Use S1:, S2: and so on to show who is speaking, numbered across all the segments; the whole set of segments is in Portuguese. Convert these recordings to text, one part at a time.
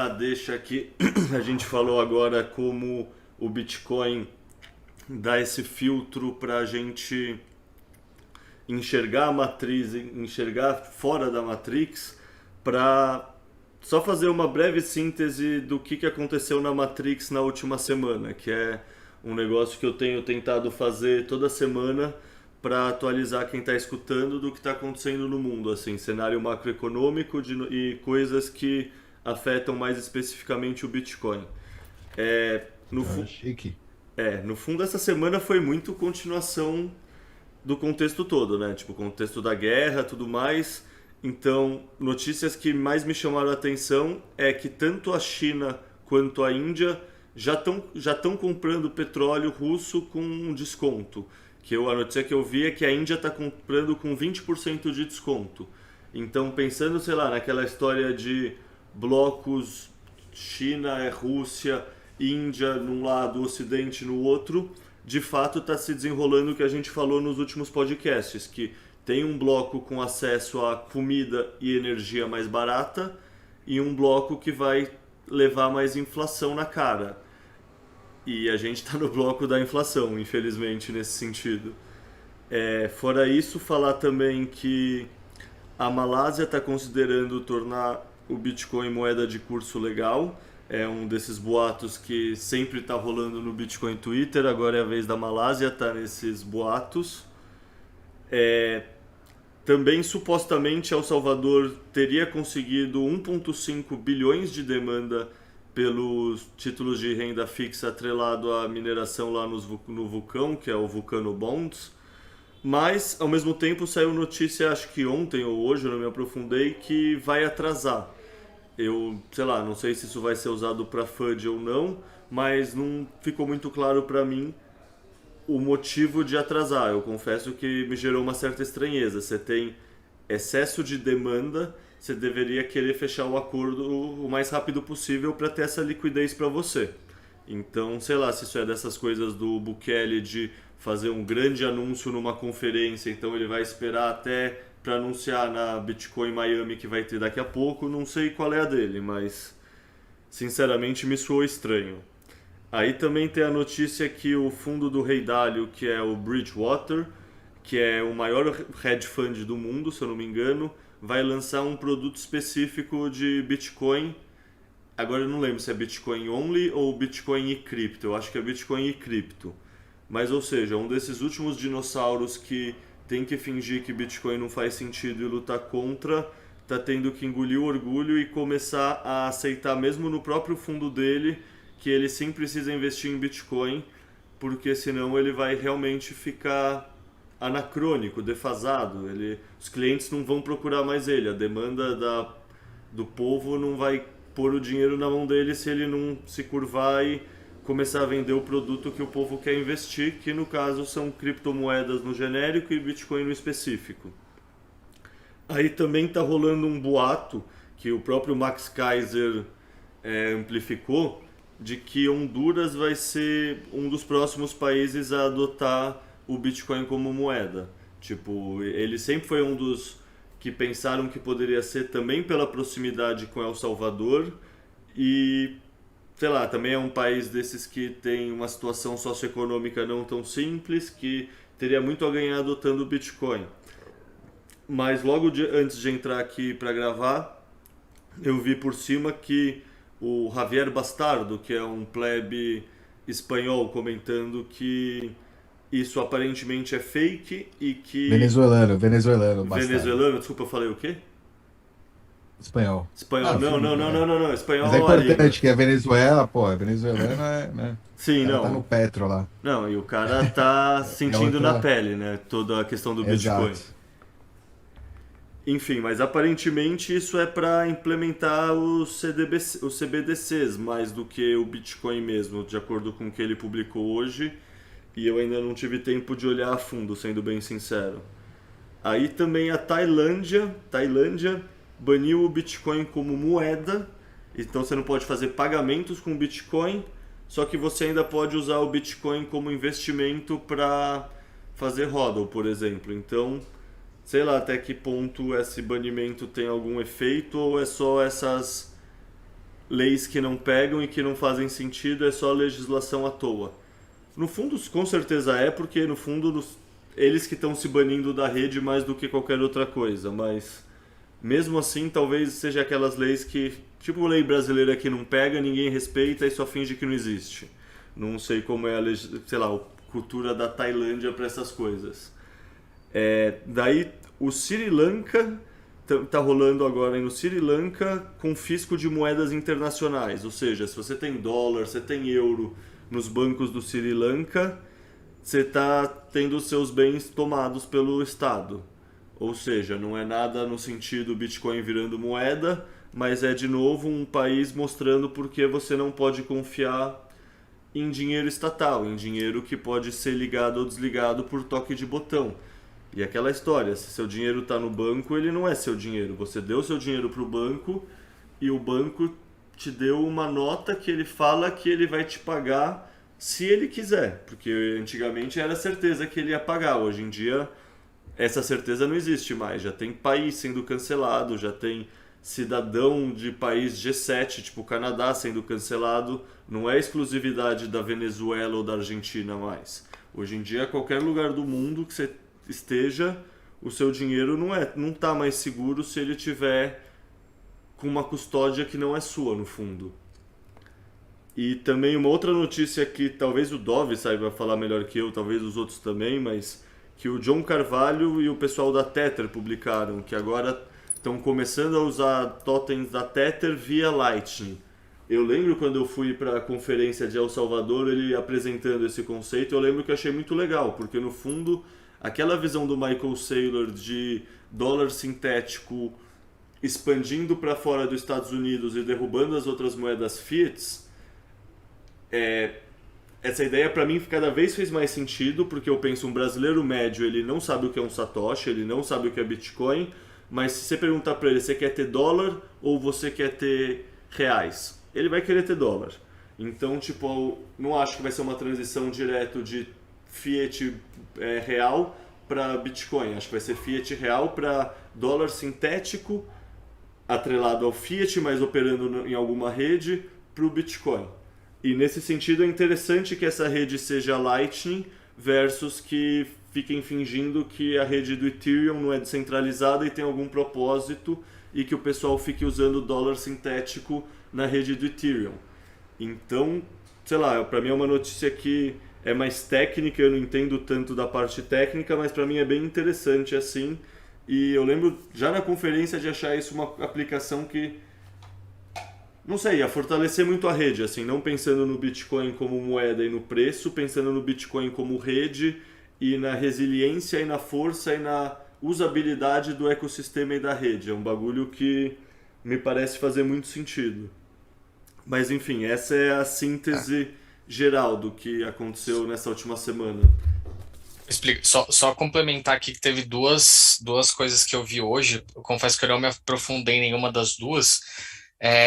S1: Deixa que a gente falou agora como o Bitcoin dá esse filtro para a gente enxergar a matriz, enxergar fora da Matrix, para só fazer uma breve síntese do que aconteceu na Matrix na última semana, que é um negócio que eu tenho tentado fazer toda semana para atualizar quem está escutando do que está acontecendo no mundo, assim, cenário macroeconômico e coisas que afetam mais especificamente o Bitcoin. É, no, fu-
S2: Chique.
S1: no fundo, essa semana foi muito continuação do contexto todo, né? Tipo, contexto da guerra, tudo mais. Então, notícias que mais me chamaram a atenção é que tanto a China quanto a Índia já estão comprando petróleo russo com um desconto. A notícia que eu vi é que a Índia está comprando com 20% de desconto. Então, pensando, sei lá, naquela história de blocos China é Rússia, Índia num lado, Ocidente no outro, de fato está se desenrolando o que a gente falou nos últimos podcasts, que tem um bloco com acesso a comida e energia mais barata e um bloco que vai levar mais inflação na cara. E a gente está no bloco da inflação, infelizmente, nesse sentido. Fora isso, falar também que a Malásia está considerando tornar o Bitcoin moeda de curso legal. É um desses boatos que sempre está rolando no Bitcoin Twitter. Agora é a vez da Malásia estar nesses boatos. Também, supostamente, El Salvador teria conseguido 1,5 bilhões de demanda pelos títulos de renda fixa atrelado à mineração lá no vulcão, que é o Vulcano Bonds. Mas, ao mesmo tempo, saiu notícia, acho que ontem ou hoje, eu não me aprofundei, que vai atrasar. Eu, sei lá, não sei se isso vai ser usado para FUD ou não, mas não ficou muito claro para mim o motivo de atrasar. Eu confesso que me gerou uma certa estranheza. Você tem excesso de demanda, você deveria querer fechar o acordo o mais rápido possível para ter essa liquidez para você. Então, sei lá, se isso é dessas coisas do Bukele de fazer um grande anúncio numa conferência, então ele vai esperar até para anunciar na Bitcoin Miami que vai ter daqui a pouco, não sei qual é a dele, mas sinceramente me soou estranho. Aí também tem a notícia que o fundo do Rei Dalio, que é o Bridgewater, que é o maior hedge fund do mundo, se eu não me engano, vai lançar um produto específico de Bitcoin. Agora eu não lembro se é Bitcoin only ou Bitcoin e cripto. Eu acho que é Bitcoin e cripto. Mas, ou seja, um desses últimos dinossauros que tem que fingir que Bitcoin não faz sentido e lutar contra, tá tendo que engolir o orgulho e começar a aceitar mesmo no próprio fundo dele que ele sim precisa investir em Bitcoin, porque senão ele vai realmente ficar anacrônico, defasado. Os clientes não vão procurar mais ele, a demanda do povo não vai pôr o dinheiro na mão dele se ele não se curvar e começar a vender o produto que o povo quer investir, que no caso são criptomoedas no genérico e Bitcoin no específico. Aí também está rolando um boato que o próprio Max Kaiser amplificou, de que Honduras vai ser um dos próximos países a adotar o Bitcoin como moeda. Tipo, ele sempre foi um dos que pensaram que poderia ser também pela proximidade com El Salvador e, sei lá, também é um país desses que tem uma situação socioeconômica não tão simples, que teria muito a ganhar adotando o Bitcoin. Mas logo antes de entrar aqui para gravar, eu vi por cima que o Javier Bastardo, que é um plebe espanhol, comentando que isso aparentemente é fake e que...
S2: Venezuelano, bastardo.
S1: Venezuelano, desculpa, eu falei o quê?
S2: Espanhol.
S1: Espanhol,
S2: Não,
S1: não, não, não, não, não, não,
S2: mas é
S1: espanhol a língua.
S2: importante que a Venezuela, pô, é venezuelano né? O
S1: Sim,
S2: cara tá no
S1: não.
S2: Petro lá.
S1: Não, e o cara tá
S2: É
S1: sentindo na
S2: outra.
S1: pele, né, toda a questão do Bitcoin.
S2: Exato.
S1: Enfim, mas aparentemente isso é para implementar os CBDCs mais do que o Bitcoin mesmo, de acordo com o que ele publicou hoje. E eu ainda não tive tempo de olhar a fundo, sendo bem sincero. Aí também a Tailândia baniu o Bitcoin como moeda, então você não pode fazer pagamentos com Bitcoin, só que você ainda pode usar o Bitcoin como investimento para fazer hodl, por exemplo. Então, sei lá até que ponto esse banimento tem algum efeito ou é só essas leis que não pegam e que não fazem sentido, é só legislação à toa. No fundo, com certeza é, porque no fundo eles que estão se banindo da rede mais do que qualquer outra coisa, mas mesmo assim talvez seja aquelas leis que, tipo lei brasileira que não pega, ninguém respeita e só finge que não existe. Não sei como é sei lá, a cultura da Tailândia para essas coisas. Daí o Sri Lanka tá rolando agora no Sri Lanka confisco de moedas internacionais, ou seja, se você tem dólar, você tem euro nos bancos do Sri Lanka, você está tendo seus bens tomados pelo Estado. Ou seja, não é nada no sentido Bitcoin virando moeda, mas é de novo um país mostrando por que você não pode confiar em dinheiro estatal, em dinheiro que pode ser ligado ou desligado por toque de botão. E aquela história, se seu dinheiro está no banco, ele não é seu dinheiro. Você deu seu dinheiro para o banco e o banco te deu uma nota que ele fala que ele vai te pagar se ele quiser. Porque antigamente era certeza que ele ia pagar. Hoje em dia essa certeza não existe mais. Já tem país sendo cancelado, já tem cidadão de país G7, tipo o Canadá, sendo cancelado. Não é exclusividade da Venezuela ou da Argentina mais. Hoje em dia, qualquer lugar do mundo que você esteja, o seu dinheiro não tá mais seguro se ele tiver com uma custódia que não é sua, no fundo. E também uma outra notícia que talvez o Dove saiba falar melhor que eu, talvez os outros também, mas que o John Carvalho e o pessoal da Tether publicaram, que agora estão começando a usar tokens da Tether via Lightning. Eu lembro quando eu fui para a conferência de El Salvador, ele apresentando esse conceito, eu lembro que eu achei muito legal, porque no fundo, aquela visão do Michael Saylor de dólar sintético expandindo para fora dos Estados Unidos e derrubando as outras moedas fiat, essa ideia para mim cada vez fez mais sentido, porque eu penso um brasileiro médio, ele não sabe o que é um satoshi, ele não sabe o que é Bitcoin, mas se você perguntar para ele, você quer ter dólar ou você quer ter reais? Ele vai querer ter dólar. Então, tipo, eu não acho que vai ser uma transição direto de fiat real para Bitcoin. Acho que vai ser fiat real para dólar sintético atrelado ao fiat, mas operando em alguma rede, para o Bitcoin. E nesse sentido é interessante que essa rede seja Lightning versus que fiquem fingindo que a rede do Ethereum não é descentralizada e tem algum propósito e que o pessoal fique usando dólar sintético na rede do Ethereum. Então, sei lá, para mim é uma notícia que é mais técnica, eu não entendo tanto da parte técnica, mas para mim é bem interessante assim. E eu lembro já na conferência de achar isso uma aplicação que, não sei, ia fortalecer muito a rede, assim, não pensando no Bitcoin como moeda e no preço, pensando no Bitcoin como rede e na resiliência e na força e na usabilidade do ecossistema e da rede. É um bagulho que me parece fazer muito sentido. Mas enfim, essa é a síntese geral do que aconteceu nessa última semana.
S3: Só complementar aqui que teve duas coisas que eu vi hoje. Eu confesso que eu não me aprofundei em nenhuma das duas.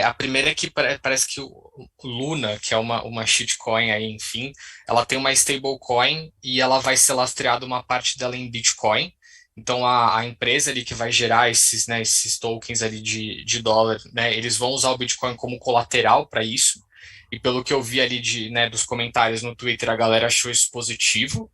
S3: A primeira é que parece que o Luna, que é uma shitcoin aí, enfim, ela tem uma stablecoin e ela vai ser lastreada uma parte dela em Bitcoin. Então a empresa ali que vai gerar esses tokens ali de dólar, né, eles vão usar o Bitcoin como colateral para isso. E pelo que eu vi ali dos comentários no Twitter, a galera achou isso positivo.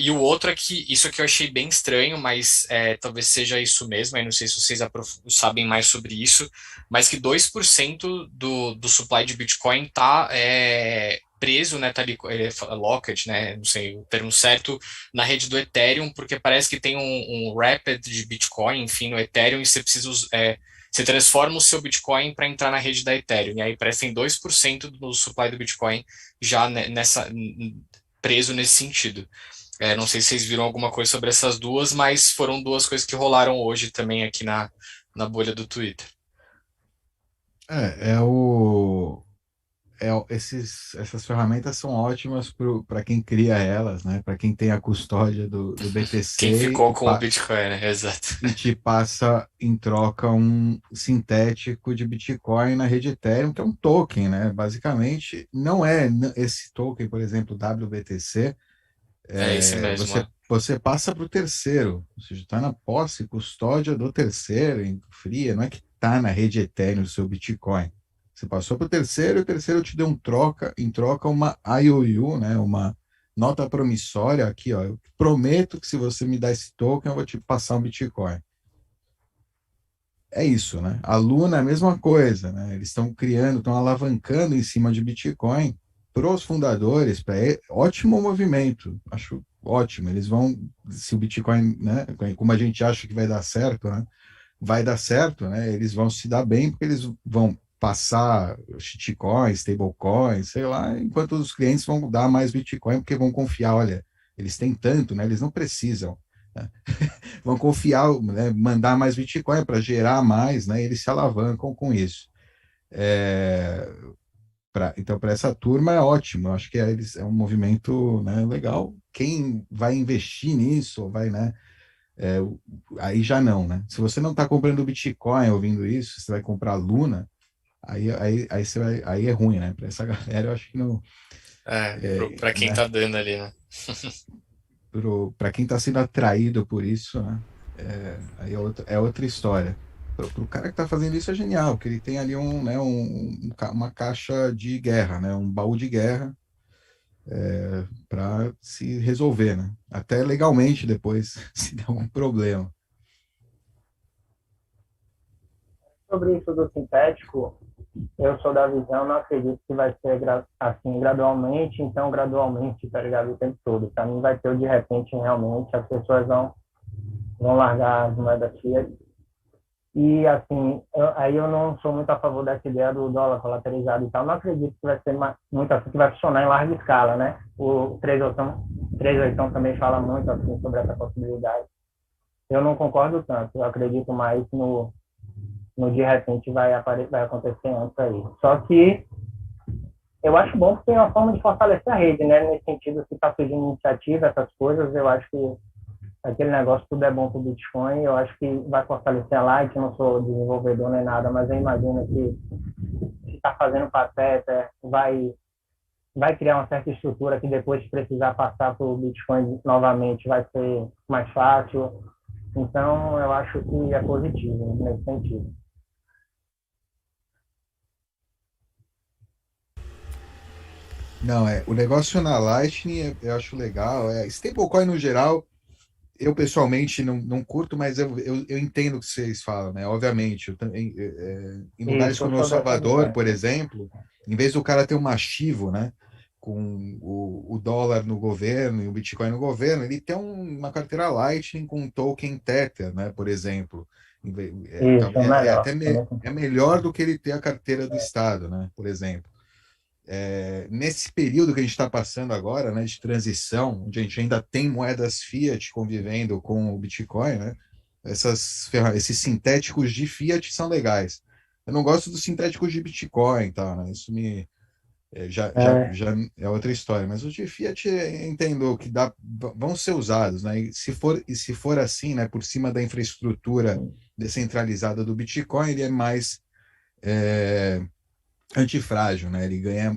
S3: E o outro é que isso aqui eu achei bem estranho, mas talvez seja isso mesmo, aí não sei se vocês sabem mais sobre isso, mas que 2% do supply de Bitcoin está preso, né, tá ali, locked, né, não sei o termo certo, na rede do Ethereum, porque parece que tem um wrapped de Bitcoin, enfim, no Ethereum, e você precisa você transforma o seu Bitcoin para entrar na rede da Ethereum, e aí parece que tem 2% do supply do Bitcoin já preso nesse sentido. Não sei se vocês viram alguma coisa sobre essas duas, mas foram duas coisas que rolaram hoje também aqui na bolha do Twitter.
S2: Essas ferramentas são ótimas para quem cria elas, né? Para quem tem a custódia do BTC.
S3: Quem ficou com o Bitcoin, né? Exato.
S2: E te passa em troca um sintético de Bitcoin na rede Ethereum, que é um token, né? Basicamente, não é esse token, por exemplo, WBTC.
S3: É esse mesmo.
S2: Você passa para o terceiro, ou seja, está na posse, custódia do terceiro, em fria, não é que está na rede Ethereum o seu Bitcoin. Você passou para o terceiro te deu em troca uma IOU, né? Uma nota promissória aqui, ó. Eu prometo que se você me dar esse token, eu vou te passar um Bitcoin. É isso, né? A Luna é a mesma coisa, né? Eles estão criando, estão alavancando em cima de Bitcoin para os fundadores, ótimo movimento, acho ótimo. Eles vão, se o Bitcoin, né, como a gente acha que vai dar certo, né? Vai dar certo, né? Eles vão se dar bem porque eles vão passar shitcoins, stablecoins, sei lá, enquanto os clientes vão dar mais Bitcoin porque vão confiar, olha, eles têm tanto, né? Eles não precisam, né? Vão confiar, né? Mandar mais Bitcoin para gerar mais, né? Eles se alavancam com isso. É, então, para essa turma é ótimo. Eu acho que é um movimento, né, legal. Quem vai investir nisso, vai, né? É, aí já não, né? Se você não está comprando Bitcoin ouvindo isso, você vai comprar Luna, aí você vai, aí é ruim, né? Para essa galera, eu acho que não,
S3: Pra quem
S2: né?
S3: tá dando ali, né?
S2: Para quem está sendo atraído por isso, né? Aí é outra história. Para o cara que está fazendo isso é genial, porque ele tem ali né, uma caixa de guerra, né? Um baú de guerra para se resolver, né? Até legalmente depois, se der algum problema.
S4: Sobre isso do sintético, eu sou da visão, não acredito que vai ser assim gradualmente, então gradualmente, tá ligado? O tempo todo. Para mim vai ter o de repente, realmente, as pessoas vão largar as moedas fiat. E, assim, aí eu não sou muito a favor dessa ideia do dólar colateralizado e tal. Não acredito que vai ser muito assim, que vai funcionar em larga escala, né? O 38 também fala muito, assim, sobre essa possibilidade. Eu não concordo tanto. Eu acredito mais no de repente vai acontecer antes aí. Só que eu acho bom porque é uma forma de fortalecer a rede, né? Nesse sentido, se está surgindo iniciativa, essas coisas, eu acho que aquele negócio tudo é bom para o Bitcoin, eu acho que vai fortalecer a Light, não sou desenvolvedor nem nada, mas eu imagino que se está fazendo pateta, vai criar uma certa estrutura que depois, se precisar passar para o Bitcoin novamente, vai ser mais fácil. Então, eu acho que é positivo nesse sentido.
S2: Não, o negócio na Lightning eu acho legal. Stablecoin no geral, eu pessoalmente não curto, mas eu entendo o que vocês falam, né? Obviamente, eu também, em lugares
S4: Isso, eu
S2: como El
S4: sou dessa
S2: Salvador,
S4: visão.
S2: por exemplo, em vez do cara ter um ativo, né? Com o dólar no governo e o Bitcoin no governo, ele tem uma carteira Lightning com um token Tether, né? Por exemplo.
S4: Isso, é melhor.
S2: Até
S4: Também
S2: é
S4: concordo.
S2: melhor do que ele ter a carteira do Estado, né? Por exemplo. Nesse período que a gente está passando agora, né, de transição, onde a gente ainda tem moedas fiat convivendo com o Bitcoin, né, esses sintéticos de fiat são legais. Eu não gosto dos sintéticos de Bitcoin, tá, né, isso
S4: É,
S2: já é outra história, mas os de fiat eu entendo que vão ser usados, né, e se for assim, né, por cima da infraestrutura descentralizada do Bitcoin, ele é mais é, antifrágil, né? Ele ganha,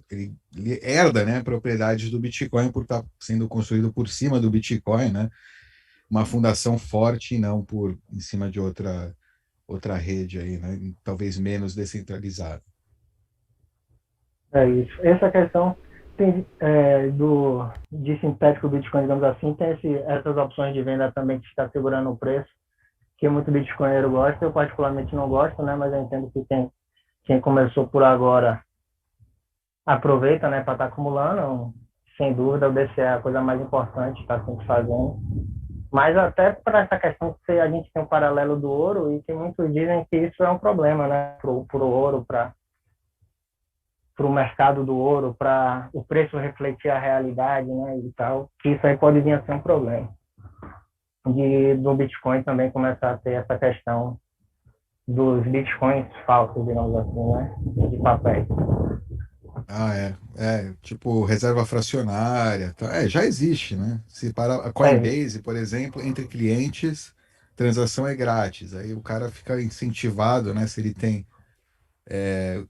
S2: ele herda, né, propriedades do Bitcoin por estar sendo construído por cima do Bitcoin, né? Uma fundação forte e não por em cima de outra rede aí, né? Talvez menos descentralizada.
S4: é isso. Essa questão de sintético Bitcoin, digamos assim, tem essas opções de venda também que está segurando o preço, que muito bitcoinheiro gosta. Eu particularmente não gosto, né? Mas eu entendo que quem começou por agora aproveita, né, para estar acumulando. Sem dúvida, o BCE é a coisa mais importante, está sempre fazendo. Mas até para essa questão que a gente tem um paralelo do ouro e que muitos dizem que isso é um problema, né, para o ouro, para o mercado do ouro, para o preço refletir a realidade, né, e tal, que isso aí pode vir a ser um problema. Do Bitcoin também começar a ter essa questão dos Bitcoins falsos, digamos assim, né, de papéis.
S2: Ah, tipo reserva fracionária, tá? Já existe, né? Se para a
S4: É,
S2: Coinbase, por exemplo, entre clientes, transação é grátis. Aí o cara fica incentivado, né? Se ele tem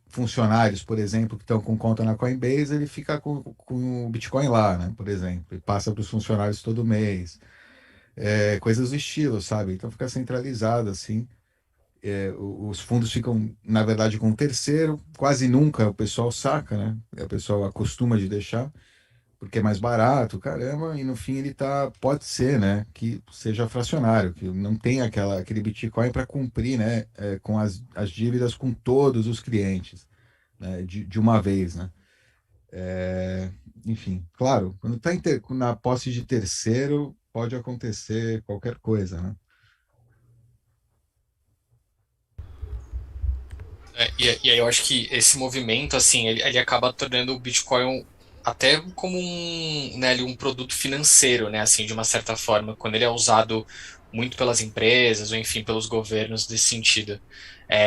S2: funcionários, por exemplo, que estão com conta na Coinbase, ele fica com o Bitcoin lá, né? Por exemplo, e passa para os funcionários todo mês. Coisas do estilo, sabe? Então fica centralizado assim. os fundos ficam, na verdade, com um terceiro, quase nunca o pessoal saca, né? O pessoal acostuma de deixar, porque é mais barato, caramba, e no fim ele tá, pode ser, né, que seja fracionário, que não tem aquele Bitcoin para cumprir, né, com as dívidas com todos os clientes, né, de uma vez, né? É, enfim, claro, quando está na posse de terceiro, pode acontecer qualquer coisa, né?
S3: E aí eu acho que esse movimento, assim, ele acaba tornando o Bitcoin até como né, um produto financeiro, né, assim, de uma certa forma, quando ele é usado muito pelas empresas ou, enfim, pelos governos nesse sentido.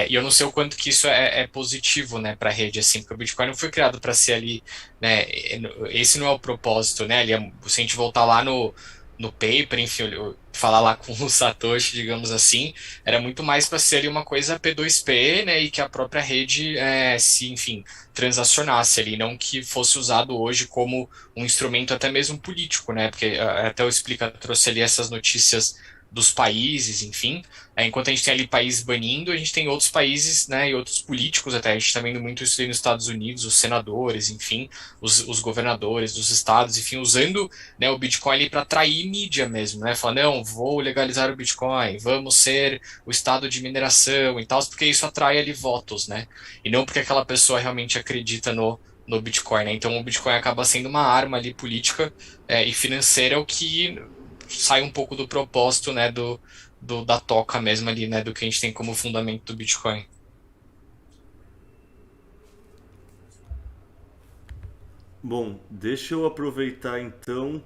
S3: E eu não sei o quanto que isso é positivo, né, para a rede, assim, porque o Bitcoin não foi criado para ser ali, né, esse não é o propósito, né, se a gente voltar lá no paper, enfim, falar lá com o Satoshi, digamos assim, era muito mais para ser ali uma coisa P2P, né, e que a própria rede se, enfim, transacionasse ali, não que fosse usado hoje como um instrumento até mesmo político, né, porque até o Explica trouxe ali essas notícias dos países, enfim, enquanto a gente tem ali países banindo, a gente tem outros países, né, e outros políticos até, a gente está vendo muito isso aí nos Estados Unidos, os senadores, enfim, os governadores dos estados, enfim, usando, né, o Bitcoin ali para atrair mídia mesmo, né, falar, não, vou legalizar o Bitcoin, vamos ser o estado de mineração e tal, porque isso atrai ali votos, né, e não porque aquela pessoa realmente acredita no Bitcoin, né? Então o Bitcoin acaba sendo uma arma ali política e financeira, o que sai um pouco do propósito, né, da toca mesmo ali, né, do que a gente tem como fundamento do Bitcoin.
S1: Bom, deixa eu aproveitar então